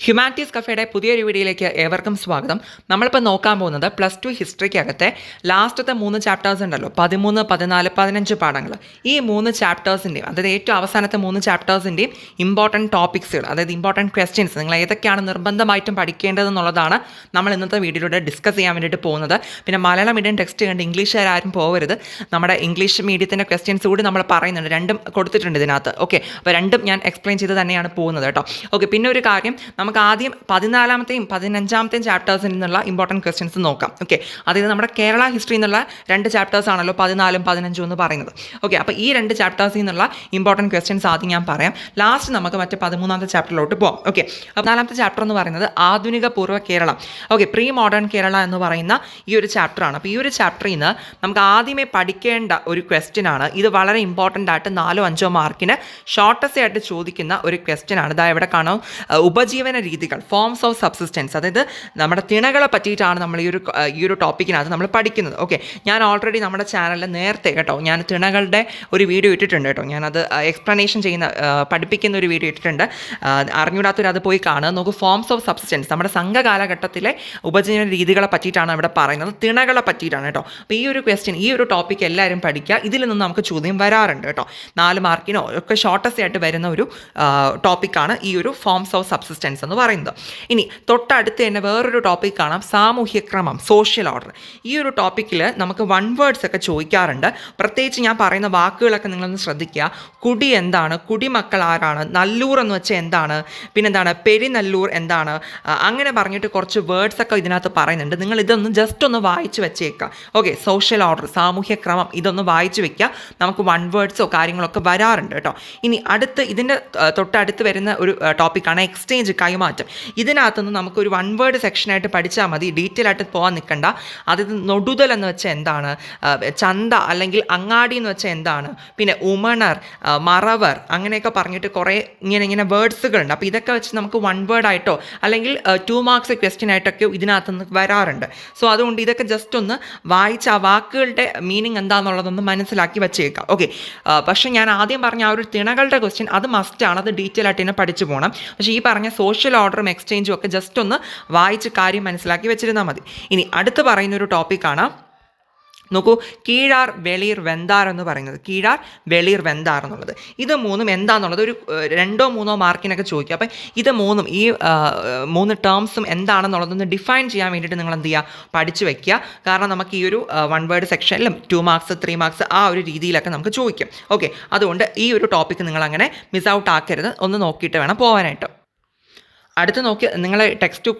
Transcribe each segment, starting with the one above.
Humanities കഫേയുടെ പുതിയൊരു വീഡിയോയിലേക്ക് ഏവർക്കും സ്വാഗതം. നമ്മളിപ്പോൾ നോക്കാൻ പോകുന്നത് +2 ഹിസ്റ്ററിക്കകത്തെ ലാസ്റ്റത്തെ 3 ചാപ്റ്റേഴ്സ് ഉണ്ടല്ലോ, 13, 14, 15 പാഠങ്ങൾ. ഈ 3 ചാപ്റ്റേഴ്സിൻ്റെയും, അതായത് ഏറ്റവും അവസാനത്തെ 3 ചാപ്റ്റേഴ്സിൻ്റെയും ഇമ്പോർട്ടൻറ്റ് ടോപ്പിക്സുകൾ, അതായത് ഇമ്പോർട്ടൻറ്റ് ക്വസ്റ്റ്യൻസ് നിങ്ങൾ ഏതൊക്കെയാണ് നിർബന്ധമായിട്ടും പഠിക്കേണ്ടതെന്നുള്ളതാണ് നമ്മൾ ഇന്നത്തെ വീഡിയോയിലൂടെ ഡിസ്കസ് ചെയ്യാൻ വേണ്ടിയിട്ട് പോകുന്നത്. പിന്നെ മലയാളം മീഡിയം ടെക്സ്റ്റ് കണ്ട് ഇംഗ്ലീഷുകാരും പോകരുത്. നമ്മുടെ ഇംഗ്ലീഷ് മീഡിയത്തിൻ്റെ ക്വസ്റ്റ്യൻസ് കൂടി നമ്മൾ പറയുന്നുണ്ട്, രണ്ടും കൊടുത്തിട്ടുണ്ട് ഇതിനകത്ത്. ഓക്കെ, അപ്പോൾ രണ്ടും ഞാൻ എക്സ്പ്ലെയിൻ ചെയ്ത് തന്നെയാണ് പോകുന്നത് കേട്ടോ. ഓക്കെ, പിന്നെ ഒരു കാര്യം, നമുക്ക് ആദ്യം 14ാമത്തെയും 15ാമത്തെയും ചാപ്റ്റേഴ്സിൽ നിന്നുള്ള ഇമ്പോർട്ടൻറ്റ് ക്വസ്റ്റ്യൻസ് നോക്കാം. ഓക്കെ, അതായത് നമ്മുടെ കേരള ഹിസ്റ്ററി എന്നുള്ള 2 ചാപ്റ്റേഴ്സ് ആണല്ലോ 14ഉം 15ഉം എന്ന് പറയുന്നത്. ഓക്കെ, അപ്പോൾ ഈ 2 ചാപ്റ്റേഴ്സിൽ നിന്നുള്ള ഇമ്പോർട്ടൻറ്റ് ക്വസ്റ്റ്യൻസ് ആദ്യം ഞാൻ പറയാം. ലാസ്റ്റ് നമുക്ക് മറ്റേ 13ാമത്തെ ചാപ്റ്ററിലോട്ട് പോകാം. ഓക്കെ, 14ാമത്തെ ചാപ്റ്റർ എന്ന് പറയുന്നത് ആധുനിക പൂർവ്വ Keralam. Okay, pre modern Kerala എന്ന് പറയുന്ന ഈ ഒരു ചാപ്റ്ററാണ്. അപ്പോൾ ഈ ഒരു ചാപ്റ്ററിൽ നിന്ന് നമുക്ക് ആദ്യമേ പഠിക്കേണ്ട ഒരു ക്വസ്റ്റ്യൻ ആണ്. ഇത് വളരെ ഇമ്പോർട്ടൻ്റ് ആയിട്ട് 4-5 മാർക്കിന് ഷോർട്ടസ്റ്റ് ആയിട്ട് ചോദിക്കുന്ന ഒരു ക്വസ്റ്റ്യൻ ആണ്. ഇതാ എവിടെ കാണാം, ഉപജീവന രീതികൾ, ഫോംസ് ഓഫ് സബ്സിസ്റ്റൻസ്, അതായത് നമ്മുടെ തിണകളെ പറ്റിയിട്ടാണ് നമ്മൾ ഈ ഒരു ടോപ്പിക്കിനകത്ത് നമ്മൾ പഠിക്കുന്നത്. ഓക്കെ, ഞാൻ ഓൾറെഡി നമ്മുടെ ചാനലിൽ നേരത്തെ കേട്ടോ ഞാൻ തിണകളുടെ ഒരു വീഡിയോ ഇട്ടിട്ടുണ്ട് കേട്ടോ. ഞാനത് എക്സ്പ്ലനേഷൻ ചെയ്യുന്ന പഠിപ്പിക്കുന്ന ഒരു വീഡിയോ ഇട്ടിട്ടുണ്ട്. അറിഞ്ഞൂടാത്തവർ അത് പോയി കാണുക. നോക്കൂ, ഫോംസ് ഓഫ് സബ്സിസ്റ്റൻസ് നമ്മുടെ സംഘകാലഘട്ടത്തിലെ ഉപജീവന രീതികളെ പറ്റിയിട്ടാണ് ഇവിടെ പറയുന്നത്, തിണകളെ പറ്റിയിട്ടാണ് കേട്ടോ. അപ്പോൾ ഈ ഒരു ക്വസ്റ്റ്യൻ, ഈ ഒരു ടോപ്പിക് എല്ലാവരും പഠിക്കുക. ഇതിൽ നിന്ന് നമുക്ക് ചോദ്യം വരാറുണ്ട് കേട്ടോ. 4 മാർക്കിനോ ഒക്കെ ഷോർട്ടസ്റ്റ് ആയിട്ട് വരുന്ന ഒരു ടോപ്പിക്കാണ് ഈ ഒരു ഫോംസ് ഓഫ് സബ്സിസ്റ്റൻസ് എന്ന് പറയുന്നത്. ഇനി തൊട്ടടുത്ത് തന്നെ വേറൊരു ടോപ്പിക് കാണാം, സാമൂഹ്യക്രമം, സോഷ്യൽ ഓർഡർ. ഈ ഒരു ടോപ്പിക്കിൽ നമുക്ക് 1 വേർഡ്സ് ഒക്കെ ചോദിക്കാറുണ്ട്. പ്രത്യേകിച്ച് ഞാൻ പറയുന്ന വാക്കുകളൊക്കെ നിങ്ങളൊന്ന് ശ്രദ്ധിക്കുക. കുടി എന്താണ്, കുടിമക്കൾ ആരാണ്, നല്ലൂർ എന്ന് വെച്ചാൽ എന്താണ്, പിന്നെന്താണ് പെരിനല്ലൂർ എന്താണ്, അങ്ങനെ പറഞ്ഞിട്ട് കുറച്ച് വേർഡ്സ് ഒക്കെ ഇതിനകത്ത് പറയുന്നുണ്ട്. നിങ്ങൾ ഇതൊന്ന് ജസ്റ്റ് ഒന്ന് വായിച്ച് വെച്ചേക്കുക. ഓക്കെ, സോഷ്യൽ ഓർഡർ, സാമൂഹ്യക്രമം, ഇതൊന്ന് വായിച്ച് വെക്കുക. നമുക്ക് 1 വേർഡ്സോ കാര്യങ്ങളൊക്കെ വരാറുണ്ട് കേട്ടോ. ഇനി ഇതിൻ്റെ തൊട്ടടുത്ത് വരുന്ന ഒരു ടോപ്പിക്കാണ് എക്സ്ചേഞ്ച്, കൈമാറ്റം. ഇതിനകത്തുനിന്ന് നമുക്കൊരു 1 വേർഡ് സെക്ഷനായിട്ട് പഠിച്ചാൽ മതി, ഡീറ്റെയിൽ ആയിട്ട് പോകാൻ നിൽക്കണ്ട. അതായത് നൊടുതൽ എന്ന് വെച്ചാൽ എന്താണ്, ചന്ത അല്ലെങ്കിൽ അങ്ങാടി എന്ന് വെച്ചാൽ എന്താണ്, പിന്നെ ഉമണർ, മറവർ, അങ്ങനെയൊക്കെ പറഞ്ഞിട്ട് കുറേ ഇങ്ങനെ വേർഡ്സുകളുണ്ട്. അപ്പോൾ ഇതൊക്കെ വെച്ച് നമുക്ക് 1 വേർഡായിട്ടോ അല്ലെങ്കിൽ 2 മാർക്സ് ക്വസ്റ്റ്യൻ ആയിട്ടൊക്കെ ഇതിനകത്തുനിന്ന് വരാറുണ്ട്. സോ അതുകൊണ്ട് ഇതൊക്കെ ജസ്റ്റ് ഒന്ന് വായിച്ച് ആ വാക്കുകളുടെ മീനിങ് എന്താണെന്നുള്ളതൊന്ന് മനസ്സിലാക്കി വെച്ചേക്കാം. ഓക്കെ, പക്ഷേ ഞാൻ ആദ്യം പറഞ്ഞ ആ ഒരു തിണകളുടെ ക്വസ്റ്റ്യൻ അത് മസ്റ്റാണ്, അത് ഡീറ്റെയിൽ ആയിട്ട് തന്നെ പഠിച്ചു പോകണം. പക്ഷേ ഈ പറഞ്ഞ സോഷ്യൽ ഓർഡറും എക്സ്ചേഞ്ചും ഒക്കെ ജസ്റ്റ് ഒന്ന് വായിച്ച് കാര്യം മനസ്സിലാക്കി വെച്ചിരുന്നാൽ മതി. ഇനി അടുത്ത് പറയുന്നൊരു ടോപ്പിക്കാണ്, നോക്കൂ, കീഴാർ, വെളീർ, വെന്താർ എന്ന് പറയുന്നത്. കീഴാർ, വെളീർ, വെന്താർ എന്നുള്ളത്, ഇത് 3ഉം എന്താണെന്നുള്ളത് ഒരു 2-3 മാർക്കിനൊക്കെ ചോദിക്കുക. അപ്പം ഇത് 3ഉം ഈ 3 ടേംസും എന്താണെന്നുള്ളതൊന്ന് ഡിഫൈൻ ചെയ്യാൻ വേണ്ടിയിട്ട് നിങ്ങൾ എന്ത് ചെയ്യുക, പഠിച്ചു വയ്ക്കുക. കാരണം നമുക്ക് ഈ ഒരു 1 വേർഡ് സെക്ഷനിലും 2 മാർക്സ് 3 മാർക്സ് ആ ഒരു രീതിയിലൊക്കെ നമുക്ക് ചോദിക്കും. ഓക്കെ, അതുകൊണ്ട് ഈ ഒരു ടോപ്പിക്ക് നിങ്ങൾ അങ്ങനെ മിസ് ഔട്ട് ആക്കരുത്, ഒന്ന് നോക്കിയിട്ട് വേണം പോകാനായിട്ട്. അടുത്ത് നോക്കി നിങ്ങൾ ടെക്സ്റ്റ്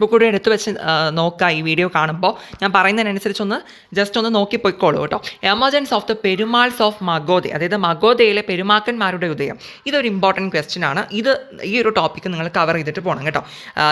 ബുക്ക് കൂടെ എടുത്ത് വെച്ച് നോക്കുക. ഈ വീഡിയോ കാണുമ്പോൾ ഞാൻ പറയുന്നതിനനുസരിച്ചൊന്ന് ജസ്റ്റ് ഒന്ന് നോക്കി പോയിക്കോളൂ കേട്ടോ. Emergence of the Perumals of Magode, അതായത് മഗോദയിലെ പെരുമാക്കന്മാരുടെ ഉദയം, ഇതൊരു ഇമ്പോർട്ടൻറ്റ് ക്വസ്റ്റ്യൻ ആണ്. ഈ ഒരു ടോപ്പിക്ക് നിങ്ങൾ കവർ ചെയ്തിട്ട് പോകണം കേട്ടോ.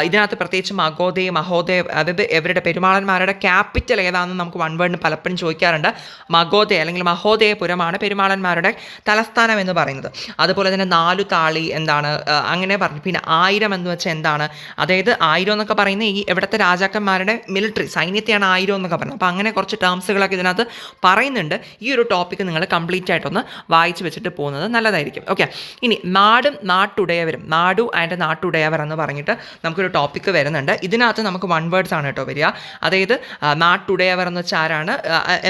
ഇതിനകത്ത് പ്രത്യേകിച്ച് മഗോദെ, മഹോദയ, അതായത് ഇവരുടെ പെരുമാളന്മാരുടെ ക്യാപിറ്റൽ ഏതാണെന്ന് നമുക്ക് 1 വേർഡിന് പലപ്പോഴും ചോദിക്കാറുണ്ട്. മഗോദയ അല്ലെങ്കിൽ മഹോദയപുരമാണ് പെരുമാളന്മാരുടെ തലസ്ഥാനം എന്ന് പറയുന്നത്. അതുപോലെ തന്നെ 4 താളി എന്താണ്, അങ്ങനെ പറഞ്ഞു. പിന്നെ 1000 എന്ന് വെച്ചാൽ എന്താണ്, അതായത് 1000 എന്നൊക്കെ പറയുന്നത് ഈ ഇവിടുത്തെ രാജാക്കന്മാരുടെ മിലിറ്ററി സൈന്യത്തെയാണ് 1000 എന്നൊക്കെ പറയുന്നത്. അപ്പോൾ അങ്ങനെ കുറച്ച് ടേംസുകളൊക്കെ ഇതിനകത്ത് പറയുന്നുണ്ട്. ഈ ഒരു ടോപ്പിക്ക് നിങ്ങൾ കംപ്ലീറ്റ് ആയിട്ടൊന്ന് വായിച്ച് വെച്ചിട്ട് പോകുന്നത് നല്ലതായിരിക്കും. ഓക്കെ, ഇനി നാടും നാട്ടുടയവരും, നാടു ആൻഡ് നാട്ടുടയവർ എന്ന് പറഞ്ഞിട്ട് നമുക്കൊരു ടോപ്പിക്ക് വരുന്നുണ്ട്. ഇതിനകത്ത് നമുക്ക് 1 വേർഡ്സ് ആണ് കേട്ടോ വരിക. അതായത് നാട്ടുടയവർ എന്ന് വെച്ചാൽ ആരാണ്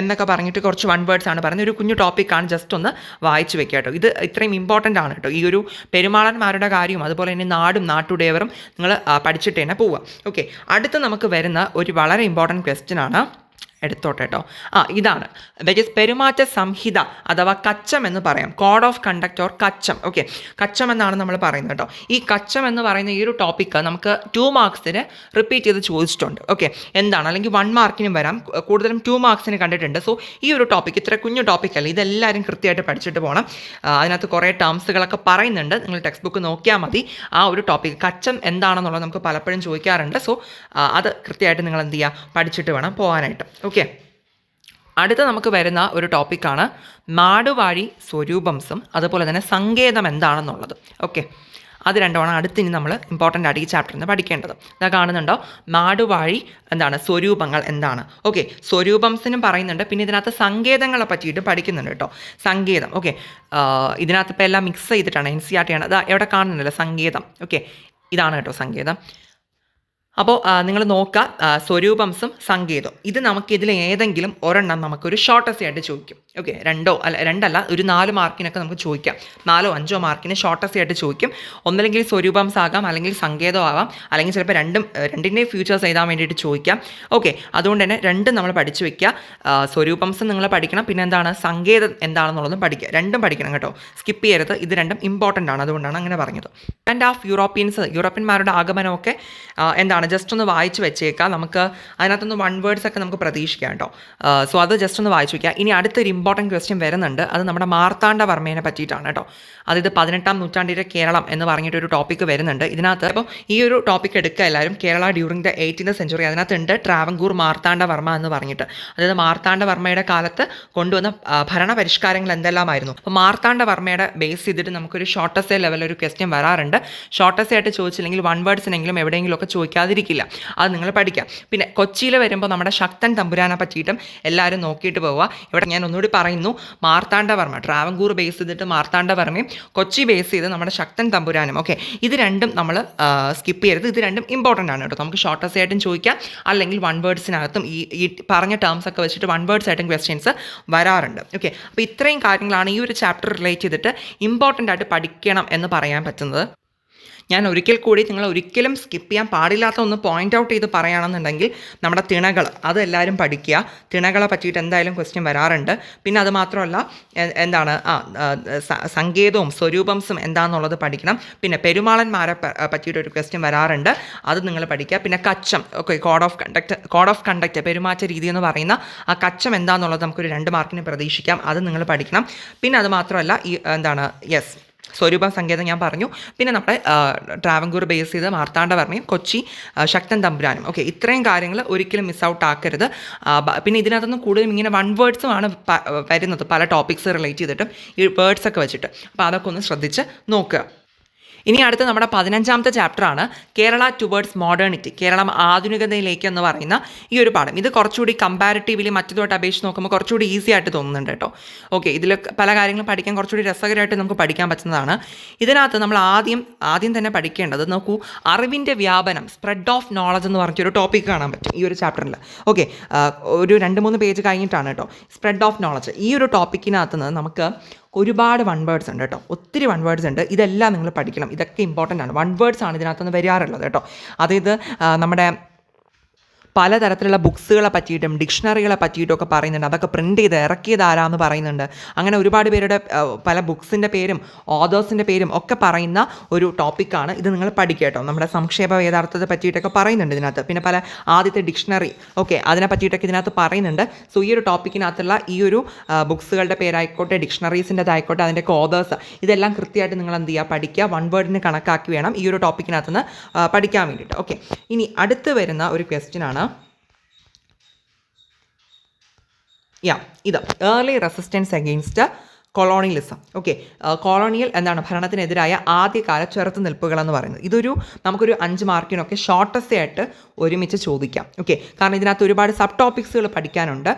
എന്നൊക്കെ പറഞ്ഞിട്ട് കുറച്ച് 1 വേർഡ്സ് ആണ് പറയുന്നത്. ഒരു കുഞ്ഞു ടോപ്പിക്കാണ്, ജസ്റ്റ് ഒന്ന് വായിച്ച് വെക്കുക കേട്ടോ. ഇത് ഇത്രയും ഇമ്പോർട്ടൻ്റ് ആണ് കേട്ടോ. ഈ ഒരു പെരുമാളന്മാരുടെ കാര്യവും അതുപോലെ തന്നെ നാടും നാട്ടുടയവരും നിങ്ങൾ പഠിച്ചിട്ട് തന്നെ പോവുക. ഓക്കെ, അടുത്ത് നമുക്ക് വരുന്ന ഒരു വളരെ ഇമ്പോർട്ടൻറ്റ് ക്വസ്റ്റ്യൻ ആണ്, എടുത്തോട്ടെ കേട്ടോ. ഇതാണ് ദാറ്റ് ഈസ് പെരുമാറ്റ സംഹിത അഥവാ കച്ചം എന്ന് പറയാം, കോഡ് ഓഫ് കണ്ടക്ട് ഓർ കച്ചം. ഓക്കെ, കച്ചം എന്നാണ് നമ്മൾ പറയുന്നത് കേട്ടോ. ഈ കച്ചം എന്ന് പറയുന്ന ഈ ഒരു ടോപ്പിക്ക് നമുക്ക് 2 മാർക്സിന് റിപ്പീറ്റ് ചെയ്ത് ചോദിച്ചിട്ടുണ്ട്. ഓക്കെ, എന്താണ്, അല്ലെങ്കിൽ 1 മാർക്കിനും വരാം, കൂടുതലും 2 മാർക്സിന് കണ്ടിട്ടുണ്ട്. സോ ഈ ഒരു ടോപ്പിക്ക് ഇത്ര കുഞ്ഞു ടോപ്പിക്കല്ല, ഇതെല്ലാവരും കൃത്യമായിട്ട് പഠിച്ചിട്ട് പോകണം. അതിനകത്ത് കുറേ ടേംസുകളൊക്കെ പറയുന്നുണ്ട്, നിങ്ങൾ ടെക്സ്റ്റ് ബുക്ക് നോക്കിയാൽ മതി. ആ ഒരു ടോപ്പിക്ക് കച്ചം എന്താണെന്നുള്ളത് നമുക്ക് പലപ്പോഴും ചോദിക്കാറുണ്ട്. സോ അത് കൃത്യമായിട്ട് നിങ്ങൾ എന്ത് ചെയ്യുക, പഠിച്ചിട്ട് വേണം പോകാനായിട്ട്. ഓക്കെ, അടുത്ത നമുക്ക് വരുന്ന ഒരു ടോപ്പിക്കാണ് നാടുവാഴി, സ്വരൂപംസും അതുപോലെ തന്നെ സങ്കേതം എന്താണെന്നുള്ളത്. ഓക്കെ, അത് രണ്ടുമാണ് അടുത്തിനി നമ്മൾ ഇമ്പോർട്ടൻ്റ് ആയിട്ട് ഈ ചാപ്റ്ററിൽ നിന്ന് പഠിക്കേണ്ടത്. ഇതാ കാണുന്നുണ്ടോ, നാടുവാഴി എന്താണ്, സ്വരൂപങ്ങൾ എന്താണ്. ഓക്കെ, സ്വരൂപംസിനും പറയുന്നുണ്ട്. പിന്നെ ഇതിനകത്ത് സങ്കേതങ്ങളെ പറ്റിയിട്ട് പഠിക്കുന്നുണ്ട് കേട്ടോ. സങ്കേതം, ഓക്കെ, ഇതിനകത്ത് ഇപ്പോൾ എല്ലാം മിക്സ് ചെയ്തിട്ടാണ്, NCERT ആണ്. അതാ എവിടെ കാണുന്നുണ്ടല്ലോ സങ്കേതം. ഓക്കെ, ഇതാണ് കേട്ടോ സങ്കേതം. അപ്പോൾ നിങ്ങൾ നോക്കുക, സ്വരൂപംസും സങ്കേതവും ഇത് നമുക്കിതിൽ ഏതെങ്കിലും ഒരെണ്ണം നമുക്കൊരു ഷോർട്ടസ്റ്റ് ആയിട്ട് ചോദിക്കും. ഓക്കെ, രണ്ടല്ല ഒരു 4 മാർക്കിനൊക്കെ നമുക്ക് ചോദിക്കാം. 4 5 മാർക്കിന് ഷോർട്ടസ്റ്റ് ആയിട്ട് ചോദിക്കും. ഒന്നല്ലെങ്കിൽ സ്വരൂപംസ് ആകാം, അല്ലെങ്കിൽ സങ്കേതം ആകാം, അല്ലെങ്കിൽ ചിലപ്പോൾ രണ്ടിൻ്റെയും ഫ്യൂച്ചേഴ്സ് എഴുതാൻ വേണ്ടിയിട്ട് ചോദിക്കാം. ഓക്കെ, അതുകൊണ്ട് തന്നെ രണ്ടും നമ്മൾ പഠിച്ചു വെക്കുക. സ്വരൂപംസും നിങ്ങൾ പഠിക്കണം, പിന്നെ എന്താണ് സങ്കേതം എന്താണെന്നുള്ളതും പഠിക്കുക. രണ്ടും പഠിക്കണം കേട്ടോ, സ്കിപ്പ് ചെയ്യരുത്. ഇത് രണ്ടും ഇമ്പോർട്ടൻ്റ് ആണ്, അതുകൊണ്ടാണ് അങ്ങനെ പറഞ്ഞത്. ആൻഡ് ഓഫ് യൂറോപ്യന്മാരുടെ ആഗമനമൊക്കെ എന്താണ് ജസ്റ്റ് ഒന്ന് വായിച്ച് വെച്ചേക്കാം. നമുക്ക് അതിനകത്തൊന്ന് 1 വേർഡ്സ് ഒക്കെ നമുക്ക് പ്രതീക്ഷിക്കാം കേട്ടോ. സോ അത് ജസ്റ്റ് ഒന്ന് വായിച്ചു വയ്ക്കുക. ഇനി അടുത്തൊരു ഇമ്പോർട്ടൻറ്റ് ക്വസ്റ്റ്യൻ വരുന്നുണ്ട്, അത് നമ്മുടെ മാർത്താണ്ഡവർമ്മയെ പറ്റിയിട്ടാണ് കേട്ടോ. അതായത് 18ാം നൂറ്റാണ്ടിലെ കേരളം എന്ന് പറഞ്ഞിട്ടൊരു ടോപ്പിക്ക് വരുന്നുണ്ട് ഇതിനകത്ത്. അപ്പോൾ ഈ ഒരു ടോപ്പിക്ക് എടുക്കുക എല്ലാവരും. Kerala during the 18th century, അതിനകത്തുണ്ട് ട്രാവൻകൂർ മാർത്താണ്ഡവർമ്മ എന്ന് പറഞ്ഞിട്ട്. അതായത് മാർത്താണ്ഡവർമ്മയുടെ കാലത്ത് കൊണ്ടുവന്ന ഭരണ പരിഷ്കാരങ്ങൾ എന്തെല്ലാമായിരുന്നു. അപ്പോൾ മാർത്താണ്ഡവർമ്മയുടെ ബേസ് ചെയ്തിട്ട് നമുക്കൊരു ഷോർട്ടസ്റ്റ് ലെവൽ ഒരു ക്വസ്റ്റ്യൻ വരാറുണ്ട്. ഷോർട്ടസ്റ്റ് ആയിട്ട് ചോദിച്ചില്ലെങ്കിൽ 1 വേർഡ്സിനെങ്കിലും എവിടെയെങ്കിലുമൊക്കെ ചോദിക്കാതിരിക്കില്ല, അത് നിങ്ങൾ പഠിക്കാം. പിന്നെ കൊച്ചിയിൽ വരുമ്പോൾ നമ്മുടെ ശക്തൻ തമ്പുരാനെ പറ്റിയിട്ടും എല്ലാവരും നോക്കിയിട്ട് പോവുക. ഇവിടെ ഞാൻ ഒന്നുകൂടി പറയുന്നു, മാർത്താണ്ഡവർമ്മ ട്രാവൻകൂർ ബേസ് ചെയ്തിട്ട് മാർത്താണ്ഡവർമ്മയും കൊച്ചി ബേസ് ചെയ്ത് നമ്മുടെ ശക്തൻ തമ്പുരാനും. ഓക്കെ, ഇത് രണ്ടും നമ്മൾ സ്കിപ്പ് ചെയ്യരുത്. ഇത് രണ്ടും ഇമ്പോർട്ടൻ്റ് ആണ് കേട്ടോ. നമുക്ക് ഷോർട്ടസ്റ്റ് ആയിട്ടും ചോദിക്കാം, അല്ലെങ്കിൽ 1 വേർഡ്സിനകത്തും ഈ പറഞ്ഞ ടേംസ് ഒക്കെ വെച്ചിട്ട് 1 വേർഡ്സ് ആയിട്ടും ക്വസ്റ്റ്യൻസ് വരാറുണ്ട്. ഓക്കെ, അപ്പോൾ ഇത്രയും കാര്യങ്ങളാണ് ഈ ഒരു ചാപ്റ്റർ റിലേറ്റ് ചെയ്തിട്ട് ഇമ്പോർട്ടൻ്റ് ആയിട്ട് പഠിക്കണം എന്ന് പറയാൻ പറ്റുന്നത്. ഞാൻ ഒരിക്കൽ കൂടി നിങ്ങൾ ഒരിക്കലും സ്കിപ്പ് ചെയ്യാൻ പാടില്ലാത്ത ഒന്ന് പോയിൻ്റ് ഔട്ട് ചെയ്ത് പറയുകയാണെന്നുണ്ടെങ്കിൽ നമ്മുടെ തിണകൾ അതെല്ലാവരും പഠിക്കുക. തിണകളെ പറ്റിയിട്ട് എന്തായാലും ക്വസ്റ്റ്യൻ വരാറുണ്ട്. പിന്നെ അത് മാത്രമല്ല എന്താണ് സങ്കേതവും സ്വരൂപംസും എന്താണെന്നുള്ളത് പഠിക്കണം. പിന്നെ പെരുമാളന്മാരെ പറ്റിയിട്ടൊരു ക്വസ്റ്റ്യൻ വരാറുണ്ട്, അത് നിങ്ങൾ പഠിക്കുക. പിന്നെ കച്ചം, ഓക്കെ, കോഡ് ഓഫ് കണ്ടക്റ്റ് പെരുമാറ്റ രീതി എന്ന് പറയുന്ന ആ കച്ചം എന്താണെന്നുള്ളത് നമുക്കൊരു 2 മാർക്കിന് പ്രതീക്ഷിക്കാം, അത് നിങ്ങൾ പഠിക്കണം. പിന്നെ അത് മാത്രമല്ല ഈ എന്താണ് സ്വരൂപം സങ്കേതം ഞാൻ പറഞ്ഞു. പിന്നെ നമ്മുടെ ട്രാവൻകൂർ ബേസ് ചെയ്ത് മാർത്താണ്ഡവർമ്മയും കൊച്ചി ശക്തൻ തമ്പുരാനും. ഓക്കെ, ഇത്രയും കാര്യങ്ങൾ ഒരിക്കലും മിസ് ഔട്ട് ആക്കരുത്. പിന്നെ ഇതിനകത്തൊന്നും കൂടുതലും ഇങ്ങനെ 1 വേർഡ്സുമാണ് വരുന്നത്, പല ടോപ്പിക്സ് റിലേറ്റ് ചെയ്തിട്ടും ഈ വേർഡ്സൊക്കെ വെച്ചിട്ട്. അപ്പോൾ അതൊക്കെ ഒന്ന് ശ്രദ്ധിച്ച് നോക്കുക. ഇനി അടുത്ത് നമ്മുടെ 15ാമത്തെ ചാപ്റ്ററാണ് കേരള ടുവേർഡ്സ് മോഡേണിറ്റി, കേരളം ആധുനികതയിലേക്ക് എന്ന് പറയുന്ന ഈ ഒരു പാഠം. ഇത് കുറച്ചുകൂടി കമ്പാരിറ്റീവ്ലി മറ്റേതുമായിട്ട് അപേക്ഷിച്ച് നോക്കുമ്പോൾ കുറച്ചുകൂടി ഈസി ആയിട്ട് തോന്നുന്നുണ്ട് കേട്ടോ. ഓക്കെ, ഇതിൽ പല കാര്യങ്ങളും പഠിക്കാൻ കുറച്ചുകൂടി രസകരമായിട്ട് നമുക്ക് പഠിക്കാൻ പറ്റുന്നതാണ്. ഇതിനകത്ത് നമ്മൾ ആദ്യം തന്നെ പഠിക്കേണ്ടത് നോക്കൂ, അറിവിൻ്റെ വ്യാപനം, സ്പ്രെഡ് ഓഫ് നോളജ് എന്ന് പറഞ്ഞൊരു ടോപ്പിക്ക് കാണാൻ പറ്റും ഈ ഒരു ചാപ്റ്ററിൽ. ഓക്കെ, ഒരു 2-3 പേജ് കഴിഞ്ഞിട്ടാണ് കേട്ടോ സ്പ്രെഡ് ഓഫ് നോളജ്. ഈ ഒരു ടോപ്പിക്കിനകത്ത് നിന്ന് നമുക്ക് ഒരുപാട് 1 വേർഡ്സ് ഉണ്ട് കേട്ടോ, ഒത്തിരി 1 വേർഡ്സ് ഉണ്ട്. ഇതെല്ലാം നിങ്ങൾ പഠിക്കണം, ഇതൊക്കെ ഇമ്പോർട്ടൻ്റ് ആണ്. 1 വേർഡ്സ് ആണ് ഇതിനകത്തുനിന്ന് വരാറുള്ളത് കേട്ടോ. അതായത് നമ്മുടെ പലതരത്തിലുള്ള ബുക്സുകളെ പറ്റിയിട്ടും ഡിക്ഷണറികളെ പറ്റിയിട്ടും ഒക്കെ പറയുന്നുണ്ട്. അതൊക്കെ പ്രിൻ്റ് ചെയ്ത് ഇറക്കിയത് ആരാന്ന് പറയുന്നുണ്ട്. അങ്ങനെ ഒരുപാട് പേരുടെ പല ബുക്സിൻ്റെ പേരും ഓതേഴ്സിൻ്റെ പേരും ഒക്കെ പറയുന്ന ഒരു ടോപ്പിക്കാണ് ഇത്. നിങ്ങൾ പഠിക്കുക കേട്ടോ. നമ്മുടെ സംക്ഷേപ വേദാർത്ഥത്തെ പറ്റിയിട്ടൊക്കെ പറയുന്നുണ്ട് ഇതിനകത്ത്. പിന്നെ പല ആദ്യത്തെ ഡിക്ഷണറി, ഓക്കെ, അതിനെ പറ്റിയിട്ടൊക്കെ ഇതിനകത്ത് പറയുന്നുണ്ട്. സോ ഈ ഒരു ടോപ്പിക്കിനകത്തുള്ള ഈ ഒരു ബുക്സുകളുടെ പേരായിക്കോട്ടെ, ഡിക്ഷണറീസിൻ്റെതായിക്കോട്ടെ, അതിൻ്റെയൊക്കെ ഓതേഴ്സ്, ഇതെല്ലാം കൃത്യമായിട്ട് നിങ്ങൾ എന്ത് ചെയ്യുക, പഠിക്കുക. 1 വേർഡിന് കണക്കാക്കി വേണം ഈ ഒരു ടോപ്പിക്കിനകത്തുനിന്ന് പഠിക്കാൻ വേണ്ടിയിട്ട്. ഓക്കെ, ഇനി അടുത്ത് വരുന്ന ഒരു ക്വസ്റ്റ്യനാണ് ഇത് early resistance against colonialism. Okay, colonial എന്താണ് ഭരണത്തിനെതിരായ ആദ്യകാല ചെറുത്തുനിൽപ്പുകൾ എന്ന് പറയുന്നത്. ഇതൊരു നമുക്കൊരു 5 മാർക്കിനൊക്കെ ഷോർട്ടസ്റ്റ് ആയിട്ട് ഒരുമിച്ച് ചോദിക്കാം. ഓക്കെ, കാരണം ഇതിനകത്ത് ഒരുപാട് സബ് ടോപ്പിക്സുകൾ പഠിക്കാനുണ്ട്.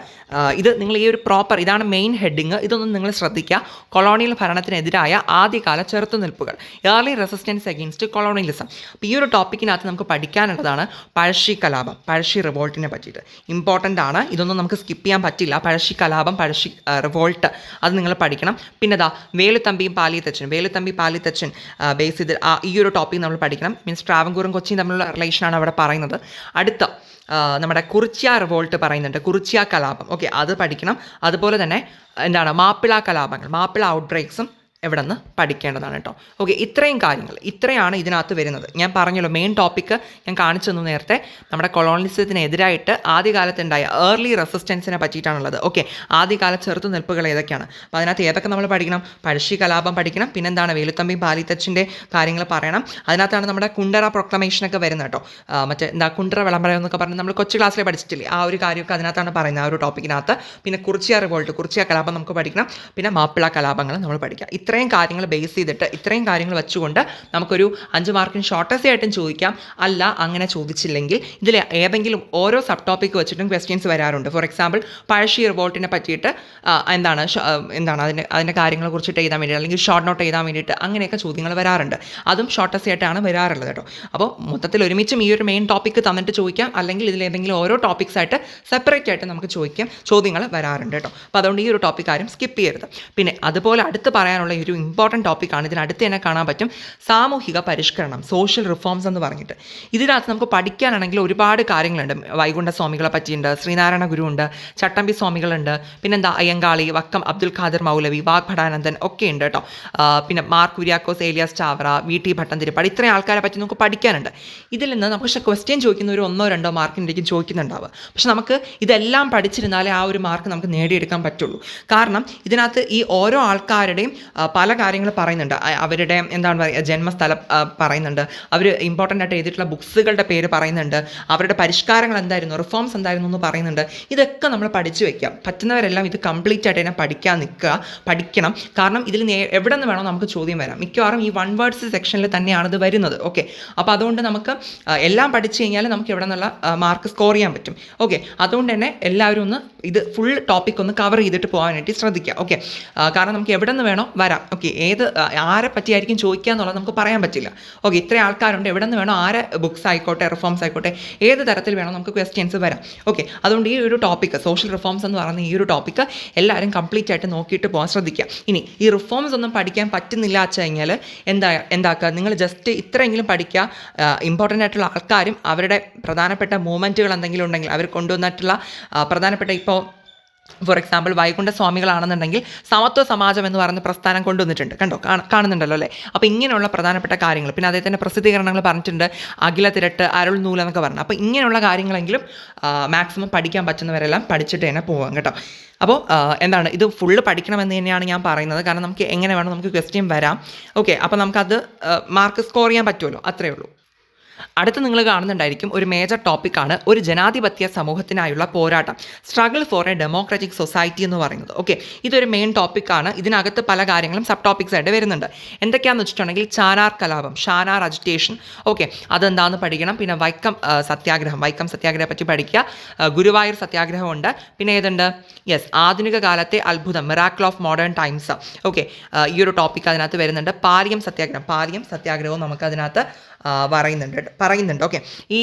ഇത് നിങ്ങൾ ഈ ഒരു പ്രോപ്പർ, ഇതാണ് മെയിൻ ഹെഡിങ്, ഇതൊന്നും നിങ്ങൾ ശ്രദ്ധിക്കുക. കൊളോണിയൽ ഭരണത്തിനെതിരായ ആദ്യകാല ചെറുത്തുനിൽപ്പുകൾ, ഏർലി റെസിസ്റ്റൻസ് അഗെയിൻസ്റ്റ് കൊളോണിയലിസം. അപ്പോൾ ഈ ഒരു ടോപ്പിക്കിനകത്ത് നമുക്ക് പഠിക്കാനുള്ളതാണ് പഴശ്ശി കലാപം, പഴശ്ശി റിവോൾട്ടിനെ പറ്റിയിട്ട്. ഇമ്പോർട്ടൻ്റ് ആണ്, ഇതൊന്നും നമുക്ക് സ്കിപ്പ് ചെയ്യാൻ പറ്റില്ല. പഴശ്ശി കലാപം, പഴശ്ശി റിവോൾട്ട്, അത് നിങ്ങൾ പഠിക്കണം. പിന്നെ വേലുത്തമ്പി പാലിത്തച്ചൻ ബേസ് ചെയ്ത് ഈ ഒരു ടോപ്പിക് നമ്മൾ പഠിക്കണം. മീൻസ് ട്രാവൻകൂറും കൊച്ചിയും തമ്മിലുള്ള റിലേഷനാണ് അവിടെ പറയുന്നത്. അടുത്ത നമ്മുടെ കുറിച്യ റിവോൾട്ട് പറയുന്നുണ്ട്, കുറിച്യ കലാപം. ഓക്കെ, അത് പഠിക്കണം. അതുപോലെ തന്നെ എന്താണ് മാപ്പിള കലാപങ്ങൾ, മാപ്പിള ഔട്ട്ബ്രേക്സും എവിടെ നിന്ന് പഠിക്കേണ്ടതാണ് കേട്ടോ. ഓക്കെ, ഇത്രയാണ് ഇതിനകത്ത് വരുന്നത്. ഞാൻ പറഞ്ഞല്ലോ മെയിൻ ടോപ്പിക്ക് ഞാൻ കാണിച്ചു തന്നു നേരത്തെ. നമ്മുടെ കൊളോണിയലിസത്തിനെതിരായിട്ട് ആദ്യകാലത്തുണ്ടായ ഏർലി റെസിസ്റ്റൻസിനെ പറ്റിയിട്ടാണുള്ളത്. ഓക്കെ, ആദ്യകാല ചെറുത്തുനിൽപ്പുകൾ ഏതൊക്കെയാണ്, അപ്പോൾ അതിനകത്ത് ഏതൊക്കെ നമ്മൾ പഠിക്കണം? പഴശ്ശി കലാപം പഠിക്കണം. പിന്നെന്താണ് വേലുത്തമ്പി പാലിത്തച്ചിൻ്റെ കാര്യങ്ങൾ പറയണം. അതിനകത്താണ് നമ്മുടെ കുണ്ടറ പ്രൊക്ലമേഷനൊക്കെ വരുന്നത് കേട്ടോ. കുണ്ടറ വിളംബരം എന്നൊക്കെ പറഞ്ഞ് നമ്മൾ കൊച്ചു ക്ലാസ്സിൽ പഠിച്ചിട്ടില്ലേ, ആ ഒരു കാര്യമൊക്കെ അതിനകത്താണ് പറയുന്നത്, ആ ഒരു ടോപ്പിക്കിനകത്ത്. പിന്നെ കുറിച്യ റിവോൾട്ട്, കുറിച്യ കലാപം നമുക്ക് പഠിക്കണം. പിന്നെ മാപ്പിള കലാപങ്ങൾ നമ്മൾ പഠിക്കാം. ഇത്രയും ഇത്രയും കാര്യങ്ങൾ ബേസ് ചെയ്തിട്ട് ഇത്രയും കാര്യങ്ങൾ വെച്ചുകൊണ്ട് നമുക്കൊരു 5 മാർക്കിന് ഷോർട്ട് എസ്സേ ആയിട്ടും ചോദിക്കാം. അല്ല അങ്ങനെ ചോദിച്ചില്ലെങ്കിൽ ഇതിൽ ഏതെങ്കിലും ഓരോ സബ് ടോപ്പിക്ക് വെച്ചിട്ടും ക്വസ്റ്റ്യൻസ് വരാറുണ്ട്. ഫോർ എക്സാമ്പിൾ പഴശ്ശി റിവോൾട്ടിനെ പറ്റിയിട്ട് എന്താണ് അതിൻ്റെ കാര്യങ്ങളെ കുറിച്ചിട്ട് എഴുതാൻ വേണ്ടി അല്ലെങ്കിൽ ഷോർട്ട് നോട്ട് എഴുതാൻ വേണ്ടിയിട്ട് അങ്ങനെയൊക്കെ ചോദ്യങ്ങൾ വരാറുണ്ട്. അതും ഷോർട്ട് എസ്സേ ആയിട്ടാണ് വരാറുള്ളത് കേട്ടോ. അപ്പോൾ മൊത്തത്തിൽ ഒരുമിച്ചും ഈ ഒരു മെയിൻ ടോപ്പിക്ക് തന്നിട്ട് ചോദിക്കാം, അല്ലെങ്കിൽ ഇതിൽ ഏതെങ്കിലും ഓരോ ടോപ്പിക്സ് ആയിട്ട് സെപ്പറേറ്റ് ആയിട്ട് നമുക്ക് ചോദ്യങ്ങൾ വരാറുണ്ട് കേട്ടോ. അപ്പോൾ അതുകൊണ്ട് ഈ ഒരു ടോപ്പിക് ആരും സ്കിപ്പ് ചെയ്യരുത്. പിന്നെ അതുപോലെ അടുത്ത് പറയാനുള്ള ഒരു ഇമ്പോർട്ടൻറ്റ് ടോപ്പിക്കാണ്, ഇതിനടുത്ത് തന്നെ കാണാൻ പറ്റും, സാമൂഹിക പരിഷ്കരണം, സോഷ്യൽ റിഫോംസ് എന്ന് പറഞ്ഞിട്ട്. ഇതിനകത്ത് നമുക്ക് പഠിക്കാനാണെങ്കിൽ ഒരുപാട് കാര്യങ്ങളുണ്ട്. വൈകുണ്ഠ സ്വാമികളെ പറ്റിയുണ്ട്, ശ്രീനാരായണ ഗുരു ഉണ്ട്, ചട്ടമ്പി സ്വാമികളുണ്ട്, പിന്നെന്താ അയ്യങ്കാളി, വക്കം അബ്ദുൽ ഖാദർ മൗലവി, വാഗ്ഭടാനന്ദൻ ഒക്കെ ഉണ്ട് കേട്ടോ. പിന്നെ മാർ കുര്യാക്കോസ് ഏലിയാസ് ചാവറ, വി.ടി. ഭട്ടതിരിപ്പാട്, ഇത്രയും ആൾക്കാരെ പറ്റി നമുക്ക് പഠിക്കാനുണ്ട്. ഇതിൽ നിന്ന് നമുക്ക് ക്വസ്റ്റ്യൻ ചോദിക്കുന്ന ഒരു 1-2 മാർക്കിൻ്റെയും ചോദിക്കുന്നുണ്ടാവുക. പക്ഷെ നമുക്ക് ഇതെല്ലാം പഠിച്ചിരുന്നാലേ ആ ഒരു മാർക്ക് നമുക്ക് നേടിയെടുക്കാൻ പറ്റുള്ളൂ. കാരണം ഇതിനകത്ത് ഈ ഓരോ ആൾക്കാരുടെയും പല കാര്യങ്ങൾ പറയുന്നുണ്ട്. അവരുടെ എന്താണ് പറയുക, ജന്മസ്ഥലം പറയുന്നുണ്ട്, അവർ ഇമ്പോർട്ടൻ്റ് ആയിട്ട് എഴുതിയിട്ടുള്ള ബുക്സുകളുടെ പേര് പറയുന്നുണ്ട്, അവരുടെ പരിഷ്കാരങ്ങൾ എന്തായിരുന്നു, റിഫോംസ് എന്തായിരുന്നു എന്ന് പറയുന്നുണ്ട്. ഇതൊക്കെ നമ്മൾ പഠിച്ചു വയ്ക്കാം. പറ്റുന്നവരെല്ലാം ഇത് കംപ്ലീറ്റ് ആയിട്ട് തന്നെ പഠിക്കണം. കാരണം ഇതിൽ എവിടെ നിന്ന് വേണോ നമുക്ക് ചോദ്യം വരാം. മിക്കവാറും ഈ 1 വേർഡ്സ് സെക്ഷനിൽ തന്നെയാണ് ഇത് വരുന്നത്. ഓക്കെ, അപ്പോൾ അതുകൊണ്ട് നമുക്ക് എല്ലാം പഠിച്ചു കഴിഞ്ഞാൽ നമുക്ക് എവിടെ നിന്നുള്ള മാർക്ക് സ്കോർ ചെയ്യാൻ പറ്റും. ഓക്കെ, അതുകൊണ്ട് തന്നെ എല്ലാവരും ഒന്ന് ഇത് ഫുൾ ടോപ്പിക് ഒന്ന് കവർ ചെയ്തിട്ട് പോകാനായിട്ട് ശ്രദ്ധിക്കുക. ഓക്കെ, കാരണം നമുക്ക് എവിടെ നിന്ന് വേണോ വരാം. ഓക്കെ, ആരെ പറ്റിയായിരിക്കും ചോദിക്കുക എന്നുള്ളത് നമുക്ക് പറയാൻ പറ്റില്ല. ഓക്കെ, ഇത്രയും ആൾക്കാരുണ്ട്, എവിടെ നിന്ന് വേണോ, ആരെ ബുക്സ് ആയിക്കോട്ടെ, റിഫോംസ് ആയിക്കോട്ടെ, ഏത് തരത്തിൽ വേണോ നമുക്ക് ക്വസ്റ്റ്യൻസ് വരാം. ഓക്കെ, അതുകൊണ്ട് ഈ ഒരു ടോപ്പിക്ക്, സോഷ്യൽ റിഫോംസ് എന്ന് പറയുന്ന ഈ ഒരു ടോപ്പിക്ക് എല്ലാവരും കംപ്ലീറ്റ് ആയിട്ട് നോക്കിയിട്ട് പോകാൻ ശ്രദ്ധിക്കുക. ഇനി ഈ റിഫോംസ് ഒന്നും പഠിക്കാൻ പറ്റുന്നില്ല വെച്ച് കഴിഞ്ഞാൽ എന്താക്കുക, നിങ്ങൾ ജസ്റ്റ് ഇത്രയെങ്കിലും പഠിക്കുക. ഇമ്പോർട്ടൻ്റ് ആയിട്ടുള്ള ആൾക്കാരും അവരുടെ പ്രധാനപ്പെട്ട മൂവ്മെൻറ്റുകൾ എന്തെങ്കിലും ഉണ്ടെങ്കിൽ അവർ കൊണ്ടുവന്നിട്ടുള്ള പ്രധാനപ്പെട്ട, ഇപ്പോൾ ഫോർ എക്സാമ്പിൾ വൈകുണ്ഠ സ്വാമികളാണെന്നുണ്ടെങ്കിൽ സമത്വ സമാജം എന്ന് പറയുന്ന പ്രസ്ഥാനം കൊണ്ടുവന്നിട്ടുണ്ട്. കാണുന്നുണ്ടല്ലോ അല്ലേ. അപ്പോൾ ഇങ്ങനെയുള്ള പ്രധാനപ്പെട്ട കാര്യങ്ങൾ, പിന്നെ അദ്ദേഹത്തിൻ്റെ പ്രസിദ്ധീകരണങ്ങൾ പറഞ്ഞിട്ടുണ്ട്, അഖില തിരട്ട്, അരുൾ നൂലെന്നൊക്കെ പറഞ്ഞു. അപ്പോൾ ഇങ്ങനെയുള്ള കാര്യങ്ങളെങ്കിലും മാക്സിമം പഠിക്കാൻ പറ്റുന്നവരെല്ലാം പഠിച്ചിട്ട് തന്നെ പോകാം കേട്ടോ. അപ്പോൾ ഇത് ഫുള്ള് പഠിക്കണമെന്ന് തന്നെയാണ് ഞാൻ പറയുന്നത്. കാരണം നമുക്ക് എങ്ങനെ വേണം നമുക്ക് ക്വസ്റ്റ്യൻ വരാം. ഓക്കെ, അപ്പോൾ നമുക്കത് മാർക്ക് സ്കോർ ചെയ്യാൻ പറ്റുമല്ലോ, അത്രയേ ഉള്ളൂ. അടുത്ത് നിങ്ങൾ കാണുന്നുണ്ടായിരിക്കും ഒരു മേജർ ടോപ്പിക്കാണ് ഒരു ജനാധിപത്യ സമൂഹത്തിനായുള്ള പോരാട്ടം, struggle for A democratic society എന്ന് പറയുന്നത്. ഓക്കെ, ഇതൊരു മെയിൻ ടോപ്പിക്കാണ്. ഇതിനകത്ത് പല കാര്യങ്ങളും സബ് ടോപ്പിക്സ് ആയിട്ട് വരുന്നുണ്ട്. എന്തൊക്കെയാണെന്ന് വെച്ചിട്ടുണ്ടെങ്കിൽ ചാനാർ കലാപം, ഷാനാർ അജിറ്റേഷൻ. ഓക്കെ, അതെന്താണെന്ന് പഠിക്കണം. പിന്നെ വൈക്കം സത്യാഗ്രഹം പറ്റി പഠിക്കുക. ഗുരുവായൂർ സത്യാഗ്രഹമുണ്ട്. പിന്നെ ഏതുണ്ട്, ആധുനിക കാലത്തെ അത്ഭുതം, miracle of modern times. Okay, ഈ ഒരു ടോപ്പിക്ക് അതിനകത്ത് വരുന്നുണ്ട്. പാലിയം സത്യാഗ്രഹവും നമുക്ക് അതിനകത്ത് പറയുന്നുണ്ട്. ഓക്കെ,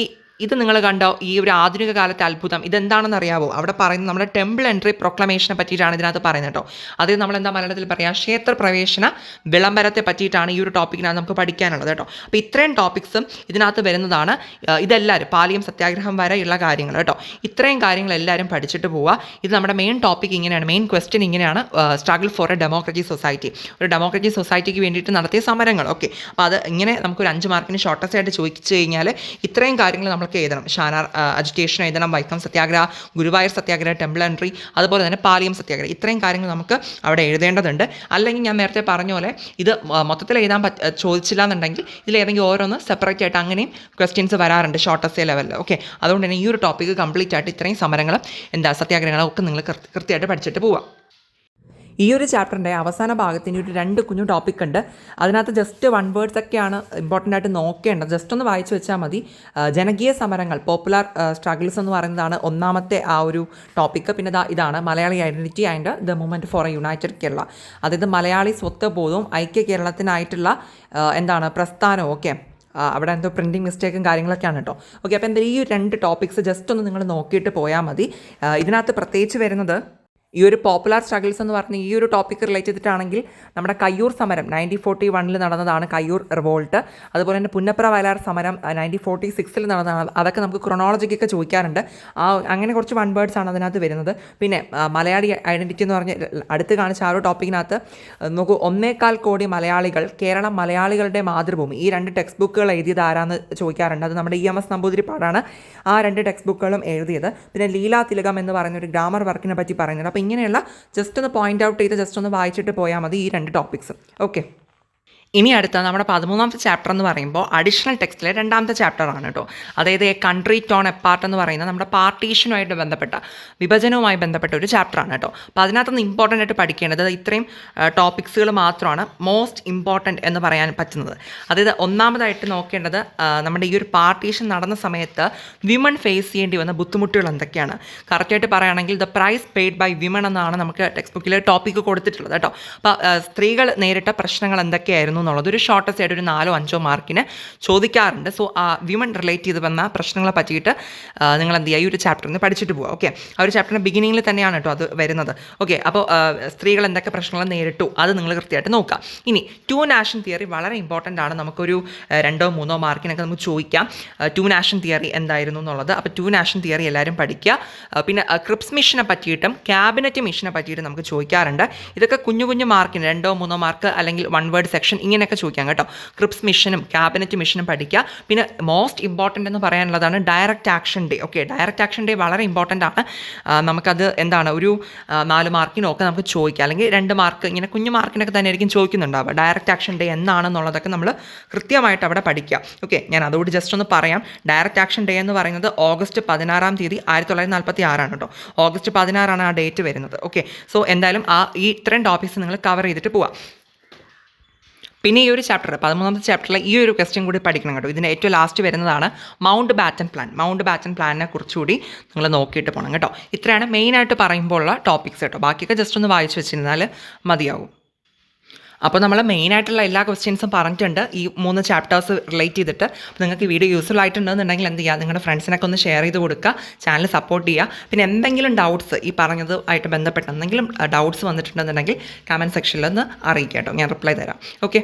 ഇത് നിങ്ങൾ കണ്ടോ, ഈ ഒരു ആധുനിക കാലത്തെ അത്ഭുതം, ഇതെന്താണെന്ന് അറിയാവോ? അവിടെ പറയുന്നത് നമ്മുടെ ടെമ്പിൾ എൻട്രി പ്രൊക്ലമേഷനെ പറ്റിയിട്ടാണ് ഇതിനകത്ത് പറയുന്നത് കേട്ടോ. അത് നമ്മളെന്താ മലയാളത്തിൽ പറയുക, ക്ഷേത്രപ്രവേശന വിളംബരത്തെ പറ്റിയിട്ടാണ് ഈ ഒരു ടോപ്പിക്കിനകത്ത് നമുക്ക് പഠിക്കാനുള്ളത് കേട്ടോ. അപ്പോൾ ഇത്രയും ടോപ്പിക്സും ഇതിനകത്ത് വരുന്നതാണ്. ഇതെല്ലാവരും പാലിയം സത്യാഗ്രഹം വരെയുള്ള കാര്യങ്ങൾ കേട്ടോ. ഇത്രയും കാര്യങ്ങൾ എല്ലാവരും പഠിച്ചിട്ട് പോവുക. ഇത് നമ്മുടെ മെയിൻ ടോപ്പിക് ഇങ്ങനെയാണ്, മെയിൻ ക്വസ്റ്റ്യൻ ഇങ്ങനെയാണ്, struggle for A democratic society, ഒരു ഡെമോക്രാറ്റിക് സൊസൈറ്റിക്ക് വേണ്ടിയിട്ട് നടത്തിയ സമരങ്ങൾ. ഓക്കെ, അപ്പോൾ അത് ഇങ്ങനെ നമുക്കൊരു 5 മാർക്കിന് ഷോർട്ടസ്റ്റ് ആയിട്ട് ചോദിച്ചു കഴിഞ്ഞാൽ ഇത്രയും കാര്യങ്ങൾ നമുക്ക് എഴുതണം. ഷാനാർ അജിറ്റേഷൻ എഴുതണം, വൈക്കം സത്യാഗ്രഹ, ഗുരുവായൂർ സത്യാഗ്രഹ, ടെമ്പിൾ എൻട്രി, അതുപോലെ തന്നെ പാലിയം സത്യാഗ്രഹം. ഇത്രയും കാര്യങ്ങൾ നമുക്ക് അവിടെ എഴുതേണ്ടതുണ്ട്. അല്ലെങ്കിൽ ഞാൻ നേരത്തെ പറഞ്ഞ പോലെ ഇത് മൊത്തത്തിൽ എഴുതാൻ ചോദിച്ചില്ല എന്നുണ്ടെങ്കിൽ ഇതിലേതെങ്കിലും ഓരോന്ന് സെപ്പറേറ്റ് ആയിട്ട് അങ്ങനെയും ക്വസ്റ്റ്യൻസ് വരാറുണ്ട് ഷോർട്ട് എസ്സേ ലെവലിൽ. ഓക്കെ, അതുകൊണ്ട് തന്നെ ഈ ഒരു ടോപ്പിക്ക് കംപ്ലീറ്റ് ആയിട്ട് ഇത്രയും സമരങ്ങളും സത്യാഗ്രഹങ്ങളും ഒക്കെ നിങ്ങൾ കൃത്യമായിട്ട് പഠിച്ചിട്ട് പോവാം. ഈ ഒരു ചാപ്റ്ററിൻ്റെ അവസാന ഭാഗത്തിന് ഒരു 2 കുഞ്ഞു ടോപ്പിക് ഉണ്ട്. അതിനകത്ത് ജസ്റ്റ് 1 വേർഡ്സ് ഒക്കെയാണ് ഇമ്പോർട്ടൻ്റ് ആയിട്ട് നോക്കേണ്ടത്. ജസ്റ്റ് ഒന്ന് വായിച്ചു വെച്ചാൽ മതി. ജനകീയ സമരങ്ങൾ, പോപ്പുലർ സ്ട്രഗിൾസ് എന്ന് പറയുന്നതാണ് ഒന്നാമത്തെ ആ ഒരു ടോപ്പിക്ക്. പിന്നെ ഇതാണ് Malayali identity and the movement four A United Kerala. അതായത് മലയാളി സ്വത്വബോധവും ഐക്യ കേരളത്തിനായിട്ടുള്ള പ്രസ്ഥാനവും. ഓക്കെ, അവിടെ എന്തോ പ്രിൻറ്റിങ് മിസ്റ്റേക്കും കാര്യങ്ങളൊക്കെയാണ് കേട്ടോ. ഓക്കെ, അപ്പോൾ ഈ 2 ടോപ്പിക്സ് ജസ്റ്റ് ഒന്ന് നിങ്ങൾ നോക്കിയിട്ട് പോയാൽ മതി. ഇതിനകത്ത് പ്രത്യേകിച്ച് വരുന്നത് ഈ ഒരു പോപ്പുലർ സ്ട്രഗിൾസ് എന്ന് പറഞ്ഞ ഈ ഒരു ടോപ്പിക്ക് റിലേറ്റ് ചെയ്തിട്ടാണെങ്കിൽ നമ്മുടെ കയ്യൂർ സമരം 1941 നടന്നതാണ്, കയ്യൂർ റിവോൾട്ട്. അതുപോലെ തന്നെ പുന്നപ്ര വയലാർ സമരം 1946 നടന്നതാണ്. അതൊക്കെ നമുക്ക് ക്രൊണോളജിക്കൊക്കെ ചോദിക്കാറുണ്ട്. അങ്ങനെ കുറച്ച് 1 വേർഡ്സ് ആണ് അതിനകത്ത് വരുന്നത്. പിന്നെ മലയാളി ഐഡൻറ്റിറ്റി എന്ന് പറഞ്ഞ് അടുത്ത് കാണിച്ച ആ ഒരു ടോപ്പിക്കിനകത്ത് നോക്കൂ, 1.25 കോടി മലയാളികൾ, കേരളം മലയാളികളുടെ മാതൃഭൂമി. ഈ 2 ടെക്സ്റ്റ് ബുക്കുകൾ എഴുതിയത് ആരാന്ന് ചോദിക്കാറുണ്ട്. അത് നമ്മുടെ EMS നമ്പൂതിരിപ്പാടാണ് ആ 2 ടെക്സ്റ്റ് ബുക്കുകളും എഴുതിയത്. പിന്നെ ലീലാ തിലകം എന്ന് പറയുന്ന ഒരു ഗ്രാമർ വർക്കിനെ പറ്റി പറയുന്നുണ്ട്. അപ്പോൾ ഇങ്ങനെയുള്ള ജസ്റ്റ് ഒന്ന് പോയിൻ്റ് ഔട്ട് ചെയ്ത് ജസ്റ്റ് ഒന്ന് വായിച്ചിട്ട് പോയാൽ മതി ഈ 2 ടോപ്പിക്സും. ഓക്കെ, ഇനി അടുത്ത നമ്മുടെ 13ാമത്തെ ചാപ്റ്റർ എന്ന് പറയുമ്പോൾ അഡീഷണൽ ടെക്സ്റ്റിലെ 2ാമത്തെ ചാപ്റ്ററാണ് കേട്ടോ. അതായത് കൺട്രി ടോൺ എപ്പാർട്ട് എന്ന് പറയുന്നത് നമ്മുടെ പാർട്ടീഷനുമായിട്ട് ബന്ധപ്പെട്ട വിഭജനവുമായി ബന്ധപ്പെട്ട ഒരു ചാപ്റ്ററാണ് കേട്ടോ. അപ്പോൾ അതിനകത്തുനിന്ന് ഇമ്പോർട്ടൻ്റ് ആയിട്ട് പഠിക്കേണ്ടത് ഇത്രയും ടോപ്പിക്സുകൾ മാത്രമാണ് മോസ്റ്റ് ഇമ്പോർട്ടൻറ്റ് എന്ന് പറയാൻ പറ്റുന്നത്. അതായത് ഒന്നാമതായിട്ട് നോക്കേണ്ടത് നമ്മുടെ ഈ ഒരു പാർട്ടീഷൻ നടന്ന സമയത്ത് വിമൺ ഫേസ് ചെയ്യേണ്ടി വന്ന ബുദ്ധിമുട്ടുകൾ എന്തൊക്കെയാണ്. കറക്റ്റായിട്ട് പറയുകയാണെങ്കിൽ the price paid by women എന്നാണ് നമുക്ക് ടെക്സ്റ്റ് ബുക്കിൽ ടോപ്പിക്ക് കൊടുത്തിട്ടുള്ളത് കേട്ടോ. അപ്പോൾ സ്ത്രീകൾ നേരിട്ട പ്രശ്നങ്ങൾ എന്തൊക്കെയായിരുന്നു എന്നുള്ളത് ഒരു ഷോർട്ടസ്റ്റ് ആയിട്ട് ഒരു 4-5 മാർക്കിന് ചോദിക്കാറുണ്ട്. സോ ആ വിമൺ റിലേറ്റ് ചെയ്ത് വന്ന പ്രശ്നങ്ങളെ പറ്റിയിട്ട് നിങ്ങൾ എന്ത് ചെയ്യുക, ഈ ഒരു ചാപ്റ്ററിൽ നിന്ന് പഠിച്ചിട്ട് പോവുക. ഓക്കെ, ആ ഒരു ചാപ്റ്ററിൻ്റെ ബിഗിനിങ്ങിൽ തന്നെയാണ് കേട്ടോ അത് വരുന്നത്. ഓക്കെ, അപ്പോൾ സ്ത്രീകൾ എന്തൊക്കെ പ്രശ്നങ്ങൾ നേരിട്ടു അത് നിങ്ങൾ കൃത്യമായിട്ട് നോക്കുക. ഇനി ടു നാഷൻ തിയറി വളരെ ഇമ്പോർട്ടൻ്റ് ആണ്. നമുക്കൊരു 2-3 മാർക്കിനൊക്കെ നമുക്ക് ചോദിക്കാം ടു നാഷൻ തിയറി എന്തായിരുന്നു എന്നുള്ളത്. അപ്പോൾ ടു നാഷൻ തിയറി എല്ലാവരും പഠിക്കുക. പിന്നെ ക്രിപ്സ് മിഷനെ പറ്റിയിട്ടും ക്യാബിനറ്റ് മിഷനെ പറ്റിയിട്ടും നമുക്ക് ചോദിക്കാറുണ്ട്. ഇതൊക്കെ കുഞ്ഞു കുഞ്ഞു മാർക്കിന് 2-3 മാർക്ക് അല്ലെങ്കിൽ 1 വേർഡ് സെക്ഷൻ ഇങ്ങനെയൊക്കെ ചോദിക്കാം കേട്ടോ. ക്രിപ്സ് മിഷനും ക്യാബിനറ്റ് മിഷനും പഠിക്കുക. പിന്നെ മോസ്റ്റ് ഇമ്പോർട്ടൻ്റ് എന്ന് പറയാനുള്ളതാണ് direct action day. Okay, direct action day വളരെ ഇമ്പോർട്ടൻ്റ് ആണ്. നമുക്കത് എന്താണ് ഒരു 4 മാർക്കിനൊക്കെ നമുക്ക് ചോദിക്കാം, അല്ലെങ്കിൽ 2 മാർക്ക് ഇങ്ങനെ കുഞ്ഞു മാർക്കിനൊക്കെ തന്നെ ആയിരിക്കും ചോദിക്കുന്നുണ്ടാവുക. ഡയറക്റ്റ് ആക്ഷൻ ഡേ എന്നാണെന്നുള്ളതൊക്കെ നമ്മൾ കൃത്യമായിട്ട് അവിടെ പഠിക്കുക. ഓക്കെ, ഞാൻ അതോട് ജസ്റ്റ് ഒന്ന് പറയാം. ഡയറക്റ്റ് ആക്ഷൻ ഡേ എന്ന് പറയുന്നത് ഓഗസ്റ്റ് 16 തീയതി 1946 കേട്ടോ. ഓഗസ്റ്റ് 16 ആ ഡേറ്റ് വരുന്നത്. ഓക്കെ, സോ എന്തായാലും ഈ ഇത്രയും ടോപ്പിക്സ് നിങ്ങൾ കവർ ചെയ്തിട്ട് പോവാം. പിന്നെ ഈ ഒരു ചാപ്റ്റർ 13ാമത്തെ ചാപ്റ്ററിൽ ഈ ഒരു ക്വസ്റ്റ്യൻ കൂടി പഠിക്കണം കേട്ടോ. ഇതിൻ്റെ ഏറ്റവും ലാസ്റ്റ് വരുന്നതാണ് Mountbatten plan. Mountbatten പ്ലാനിനെ കുറിച്ചുകൂടി നിങ്ങൾ നോക്കിയിട്ട് പോകണം കേട്ടോ. ഇത്രയാണ് മെയിനായിട്ട് പറയുമ്പോൾ ഉള്ള ടോപ്പിക്സ് കേട്ടോ. ബാക്കിയൊക്കെ ജസ്റ്റ് ഒന്ന് വായിച്ച് വെച്ചിരുന്നാൽ മതിയാവും. അപ്പോൾ നമ്മൾ മെയിനായിട്ടുള്ള എല്ലാ ക്വസ്റ്റ്യൻസും പറഞ്ഞിട്ടുണ്ട് ഈ 3 ചാപ്റ്റേഴ്സ് റിലേറ്റ് ചെയ്തിട്ട്. നിങ്ങൾക്ക് വീഡിയോ യൂസ്ഫുൾ ആയിട്ടുണ്ടെന്നുണ്ടെങ്കിൽ എന്ത് ചെയ്യുക, നിങ്ങളുടെ ഫ്രണ്ട്സിനൊക്കെ ഒന്ന് ഷെയർ ചെയ്ത് കൊടുക്കുക, ചാനൽ സപ്പോർട്ട് ചെയ്യുക. പിന്നെ എന്തെങ്കിലും ഡൗട്ട്സ് ഈ പറഞ്ഞത് ആയിട്ട് ബന്ധപ്പെട്ട് എന്തെങ്കിലും ഡൗട്ട്സ് വന്നിട്ടുണ്ടെന്നുണ്ടെങ്കിൽ കമൻറ്റ് സെക്ഷനിൽ ഒന്ന് അറിയിക്കുക കേട്ടോ. ഞാൻ റിപ്ലൈ തരാം. ഓക്കെ.